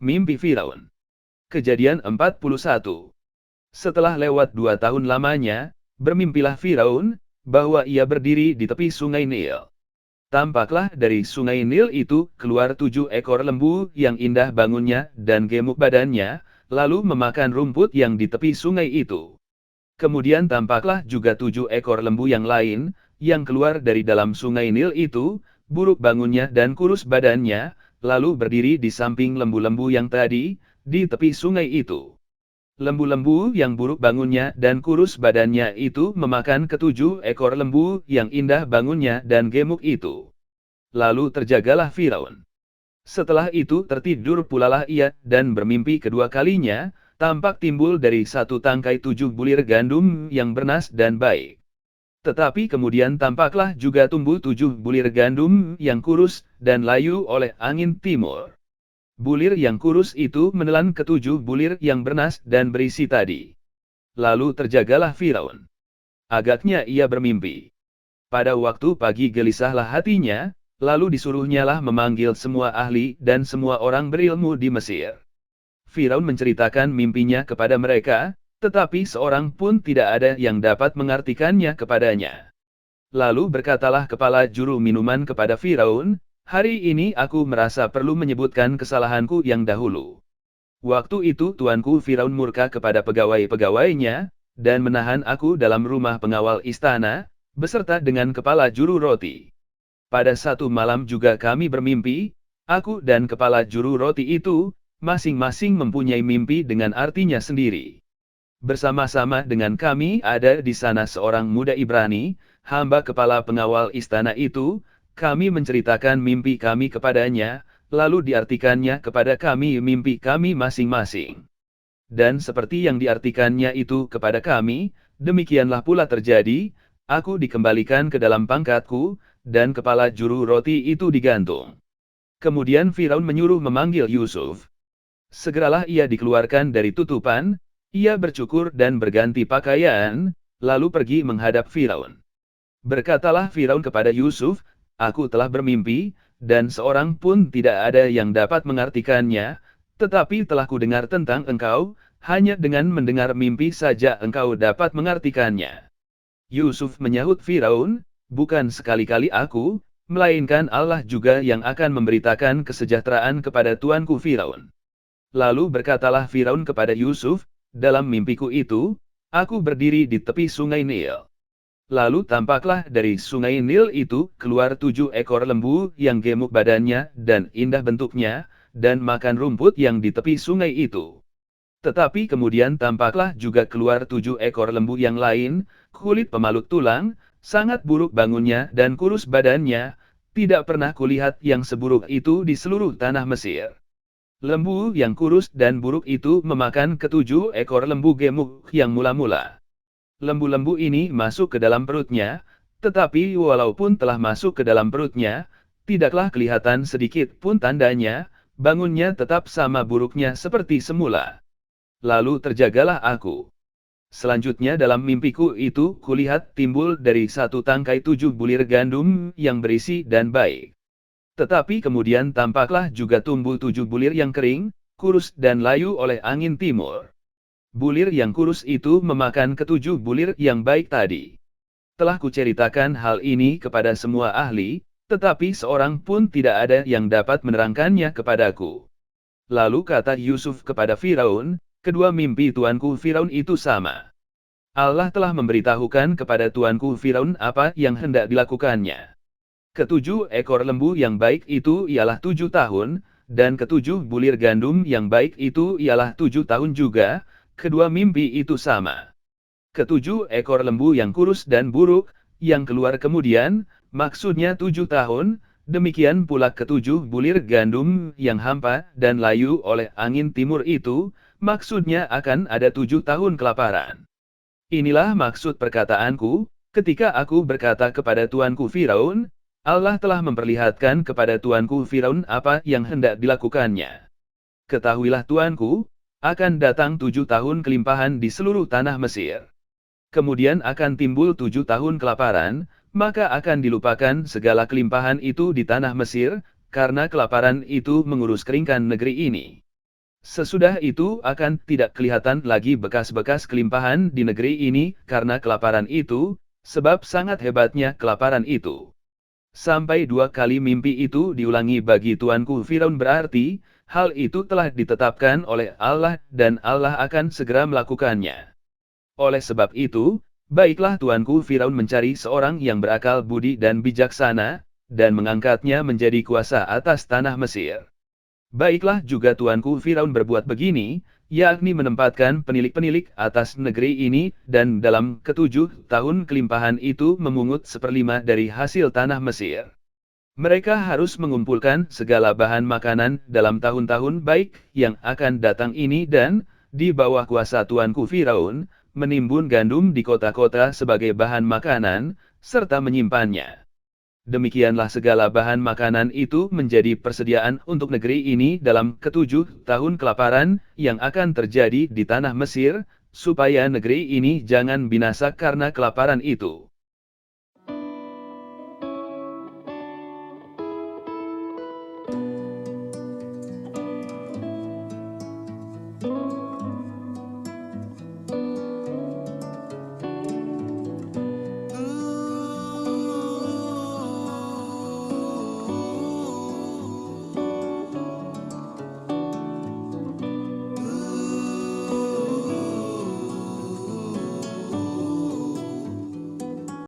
Mimpi Firaun. Kejadian 41. Setelah lewat 2 tahun lamanya, bermimpilah Firaun, bahwa ia berdiri di tepi sungai Nil. Tampaklah dari sungai Nil itu keluar 7 ekor lembu yang indah bangunnya dan gemuk badannya, lalu memakan rumput yang di tepi sungai itu. Kemudian tampaklah juga 7 ekor lembu yang lain, yang keluar dari dalam sungai Nil itu, buruk bangunnya dan kurus badannya, lalu berdiri di samping lembu-lembu yang tadi, di tepi sungai itu. Lembu-lembu yang buruk bangunnya dan kurus badannya itu memakan ke-7 ekor lembu yang indah bangunnya dan gemuk itu. Lalu terjagalah Firaun. Setelah itu tertidur pulalah ia dan bermimpi kedua kalinya, tampak timbul dari satu tangkai 7 bulir gandum yang bernas dan baik. Tetapi kemudian tampaklah juga tumbuh 7 bulir gandum yang kurus dan layu oleh angin timur. Bulir yang kurus itu menelan ke-7 bulir yang bernas dan berisi tadi. Lalu terjagalah Firaun. Agaknya ia bermimpi. Pada waktu pagi gelisahlah hatinya, lalu disuruhnyalah memanggil semua ahli dan semua orang berilmu di Mesir. Firaun menceritakan mimpinya kepada mereka, tetapi seorang pun tidak ada yang dapat mengartikannya kepadanya. Lalu berkatalah kepala juru minuman kepada Firaun, "Hari ini aku merasa perlu menyebutkan kesalahanku yang dahulu. Waktu itu tuanku Firaun murka kepada pegawai-pegawainya, dan menahan aku dalam rumah pengawal istana, beserta dengan kepala juru roti. Pada satu malam juga kami bermimpi, aku dan kepala juru roti itu, masing-masing mempunyai mimpi dengan artinya sendiri. Bersama-sama dengan kami ada di sana seorang muda Ibrani, hamba kepala pengawal istana itu, kami menceritakan mimpi kami kepadanya, lalu diartikannya kepada kami mimpi kami masing-masing. Dan seperti yang diartikannya itu kepada kami, demikianlah pula terjadi, aku dikembalikan ke dalam pangkatku, dan kepala juru roti itu digantung." Kemudian Firaun menyuruh memanggil Yusuf. Segeralah ia dikeluarkan dari tutupan, ia bercukur dan berganti pakaian, lalu pergi menghadap Firaun. Berkatalah Firaun kepada Yusuf, "Aku telah bermimpi, dan seorang pun tidak ada yang dapat mengartikannya, tetapi telah kudengar tentang engkau, hanya dengan mendengar mimpi saja engkau dapat mengartikannya." Yusuf menyahut Firaun, "Bukan sekali-kali aku, melainkan Allah juga yang akan memberitakan kesejahteraan kepada tuanku Firaun." Lalu berkatalah Firaun kepada Yusuf, "Dalam mimpiku itu, aku berdiri di tepi sungai Nil. Lalu tampaklah dari sungai Nil itu keluar 7 ekor lembu yang gemuk badannya dan indah bentuknya, dan makan rumput yang di tepi sungai itu. Tetapi kemudian tampaklah juga keluar 7 ekor lembu yang lain, kulit pemalut tulang, sangat buruk bangunnya dan kurus badannya, tidak pernah kulihat yang seburuk itu di seluruh tanah Mesir. Lembu yang kurus dan buruk itu memakan ke-7 ekor lembu gemuk yang mula-mula. Lembu-lembu ini masuk ke dalam perutnya, tetapi walaupun telah masuk ke dalam perutnya, tidaklah kelihatan sedikit pun tandanya, bangunnya tetap sama buruknya seperti semula. Lalu terjagalah aku. Selanjutnya dalam mimpiku itu kulihat timbul dari satu tangkai 7 bulir gandum yang berisi dan baik. Tetapi kemudian tampaklah juga tumbuh 7 bulir yang kering, kurus dan layu oleh angin timur. Bulir yang kurus itu memakan ke-7 bulir yang baik tadi. Telah kuceritakan hal ini kepada semua ahli, tetapi seorang pun tidak ada yang dapat menerangkannya kepadaku." Lalu kata Yusuf kepada Firaun, "Kedua mimpi tuanku Firaun itu sama. Allah telah memberitahukan kepada tuanku Firaun apa yang hendak dilakukannya. Ke-7 ekor lembu yang baik itu ialah 7 tahun, dan ke-7 bulir gandum yang baik itu ialah 7 tahun juga, kedua mimpi itu sama. Ke-7 ekor lembu yang kurus dan buruk, yang keluar kemudian, maksudnya 7 tahun, demikian pula ke-7 bulir gandum yang hampa dan layu oleh angin timur itu, maksudnya akan ada 7 tahun kelaparan. Inilah maksud perkataanku, ketika aku berkata kepada tuanku Firaun, Allah telah memperlihatkan kepada tuanku Firaun apa yang hendak dilakukannya. Ketahuilah tuanku, akan datang 7 tahun kelimpahan di seluruh tanah Mesir. Kemudian akan timbul 7 tahun kelaparan, maka akan dilupakan segala kelimpahan itu di tanah Mesir, karena kelaparan itu mengurus keringkan negeri ini. Sesudah itu akan tidak kelihatan lagi bekas-bekas kelimpahan di negeri ini karena kelaparan itu, sebab sangat hebatnya kelaparan itu. Sampai 2 kali mimpi itu diulangi bagi tuanku Firaun berarti, hal itu telah ditetapkan oleh Allah dan Allah akan segera melakukannya. Oleh sebab itu, baiklah tuanku Firaun mencari seorang yang berakal budi dan bijaksana, dan mengangkatnya menjadi kuasa atas tanah Mesir. Baiklah juga tuanku Firaun berbuat begini, yakni menempatkan penilik-penilik atas negeri ini, dan dalam ke-7 tahun kelimpahan itu memungut 1/5 dari hasil tanah Mesir. Mereka harus mengumpulkan segala bahan makanan dalam tahun-tahun baik yang akan datang ini dan, di bawah kuasa tuanku Firaun, menimbun gandum di kota-kota sebagai bahan makanan, serta menyimpannya. Demikianlah segala bahan makanan itu menjadi persediaan untuk negeri ini dalam ke-7 tahun kelaparan yang akan terjadi di tanah Mesir, supaya negeri ini jangan binasa karena kelaparan itu.